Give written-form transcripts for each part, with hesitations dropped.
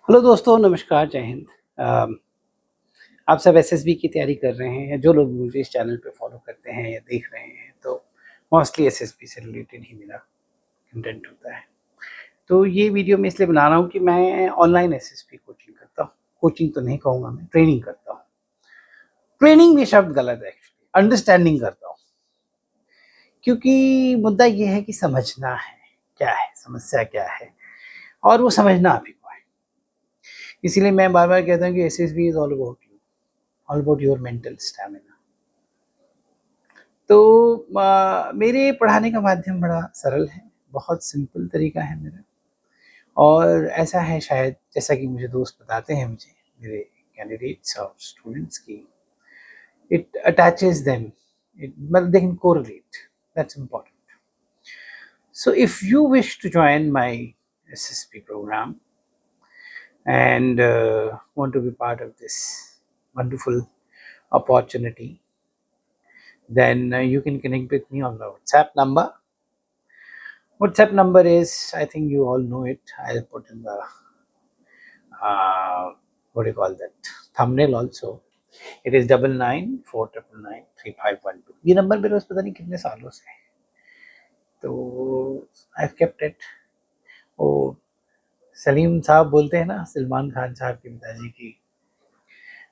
Hello दोस्तों, नमस्कार, जय हिंद। आप सब एसएसबी की तैयारी कर रहे हैं, जो लोग मुझे इस चैनल पे फॉलो करते हैं या देख रहे हैं, तो मोस्टली एसएसबी से रिलेटेड ही मेरा कंटेंट होता है। तो ये वीडियो मैं इसलिए बना रहा हूँ कि मैं ऑनलाइन एसएसबी कोचिंग करता हूँ। कोचिंग तो नहीं कहूँगा, मैं ट्रेनिंग करता हूँ। ट्रेनिंग भी शब्द गलत है एक्चुअली, अंडरस्टैंडिंग करता हूँ। क्योंकि मुद्दा ये है कि समझना है, क्या है, समस्या क्या है, और वो समझना आप ही को है। इसीलिए मैं बार-बार कहता हूँ कि SSB is all about your mental stamina. तो मेरे पढ़ाने का माध्यम बड़ा सरल है, बहुत सिंपल तरीका है मेरा। और ऐसा है शायद, जैसा कि मुझे दोस्त बताते हैं मुझे, मेरे कैंडिडेट्स और स्टूडेंट्स की, इट अटैचेस देम, इट मतलब they can correlate, that's important. So if you wish to join my SSP program and want to be part of this wonderful opportunity, then you can connect with me on the WhatsApp number. WhatsApp number is, I think you all know it. I'll put in the what do you call that, thumbnail also. It is 9949993512. ये number मेरे पास पता नहीं कितने सालों से है, तो I've kept it. वो सलीम साहब बोलते हैं ना, सलमान खान साहब के पिताजी की,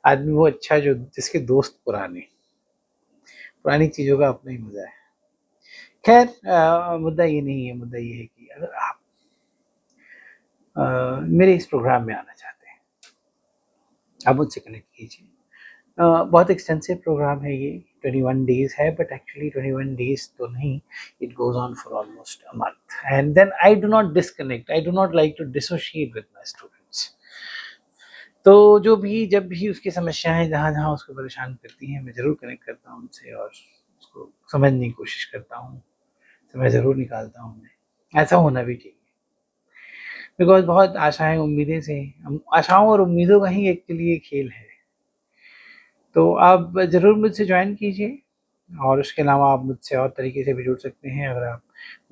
आदमी वो अच्छा जो जिसके दोस्त पुराने, पुरानी चीज़ों का अपना ही मज़ा है। खैर, मुद्दा ये नहीं है। मुद्दा ये है कि अगर आप मेरे इस प्रोग्राम में आना चाहते हैं, आप मुझसे कनेक्ट कीजिए। बहुत एक्सटेंसिव प्रोग्राम है ये, 21 डेज़ है, बट एक्चुअली 21 डेज़ तो नहीं, it goes on for almost a month. And then I do not disconnect, I do not like to dissociate with my students. तो जो भी जब भी उसकी समस्याएँ जहाँ-जहाँ उसको परेशान करती हैं, मैं ज़रूर कनेक्ट करता हूँ उनसे और उसको समझने की कोशिश करता हूँ, समय ज़रूर निकालता हूँ मैं। ऐसा होना भी चाहिए। बिकॉज़ बहुत आशाएँ, उम्मीदें से, हम आशाओं और उम्मीदों का ही एक्चुअली ये खेल है। तो आप ज़रूर मुझसे जॉइन कीजिए, और उसके अलावा आप मुझसे और तरीके से भी जुड़ सकते हैं। अगर आप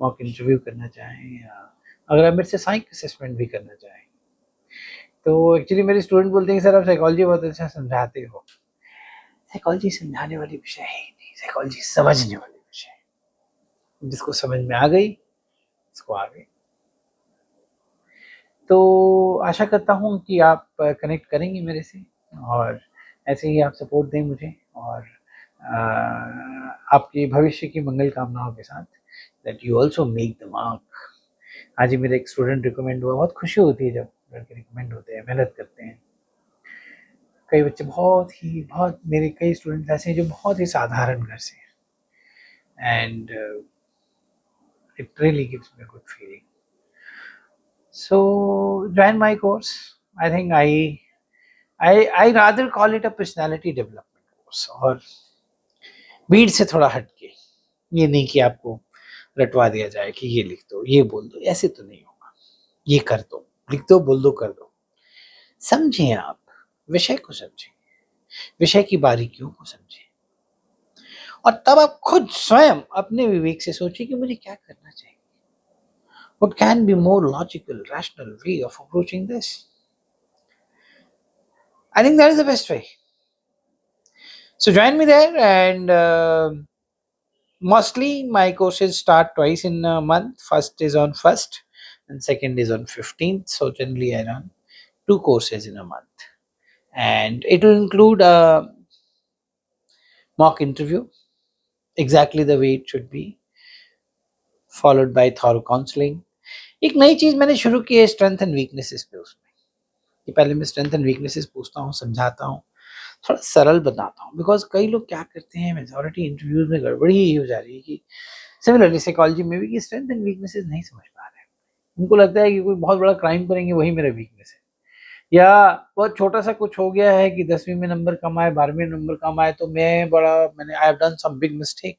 मॉक इंटरव्यू करना चाहें, या अगर आप मेरे से साइक असेसमेंट भी करना चाहें। तो एक्चुअली मेरे स्टूडेंट बोलते हैं कि सर आप साइकोलॉजी बहुत अच्छा समझाते हो। साइकोलॉजी समझाने वाली विषय है ही नहीं, साइकोलॉजी समझने वाली विषय है। जिसको समझ में आ गई, उसको आ गई। तो आशा करता हूँ कि आप कनेक्ट करेंगे मेरे से, और ऐसे ही आप सपोर्ट दें मुझे, और आपके भविष्य की मंगल कामनाओं के साथ, that you also make the mark. आज ही मेरा एक स्टूडेंट रिकमेंड हुआ, बहुत खुशी होती है जब लड़के रिकमेंड होते हैं, मेहनत करते हैं। कई बच्चे बहुत मेरे कई स्टूडेंट्स ऐसे हैं जो बहुत ही साधारण घर से हैं, and it really gives me good feeling. So join my course. I think I rather call it a personality development course, और भीड़ से थोड़ा हटके। ये नहीं कि आपको रटवा दिया जाए कि ये लिख दो, ये बोल दो, ऐसे तो नहीं होगा। ये कर दो, लिख दो, बोल दो, कर दो। समझें आप, विषय को समझें, विषय की बारीकियों को समझें, और तब आप खुद स्वयं अपने विवेक से सोचिए कि मुझे क्या करना चाहिए। What can be more logical, rational way of approaching this? I think that is the best way. So join me there, and mostly my courses start twice in a month. First is on 1st and second is on 15th. So generally I run two courses in a month, and it will include a mock interview, exactly the way it should be, followed by thorough counseling. एक नई चीज़ मैंने शुरू की है strength and weaknesses पे, उसमें कि पहले मैं स्ट्रेंथ एंड वीकनेसेस पूछता हूँ, समझाता हूँ, थोड़ा सरल बनाता हूँ। बिकॉज़ कई लोग क्या करते हैं, मेजॉरिटी इंटरव्यूज़ में गड़बड़ी यही हो जा रही है कि सिमिलरली साइकोलॉजी में भी, कि स्ट्रेंथ एंड वीकनेसेस नहीं समझ पा रहे हैं। उनको लगता है कि कोई बहुत बड़ा क्राइम करेंगे वही मेरा वीकनेस है, या बहुत छोटा-सा कुछ हो गया है कि 10वीं में नंबर कम आए, 12वीं में नंबर कम आए, तो मैंने I have done some big mistake.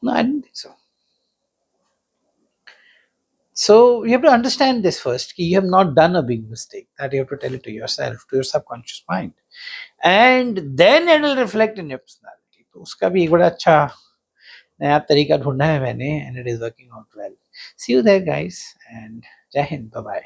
No, I don't think so. So you have to understand this first, कि you have not done a big mistake, that you have to tell it to yourself, to your subconscious mind, and then it will reflect in your personality. तो उसका भी एक बड़ा अच्छा नया तरीका ढूँढा है मैंने, and it is working out well. See you there guys, and जय हिंद, bye bye.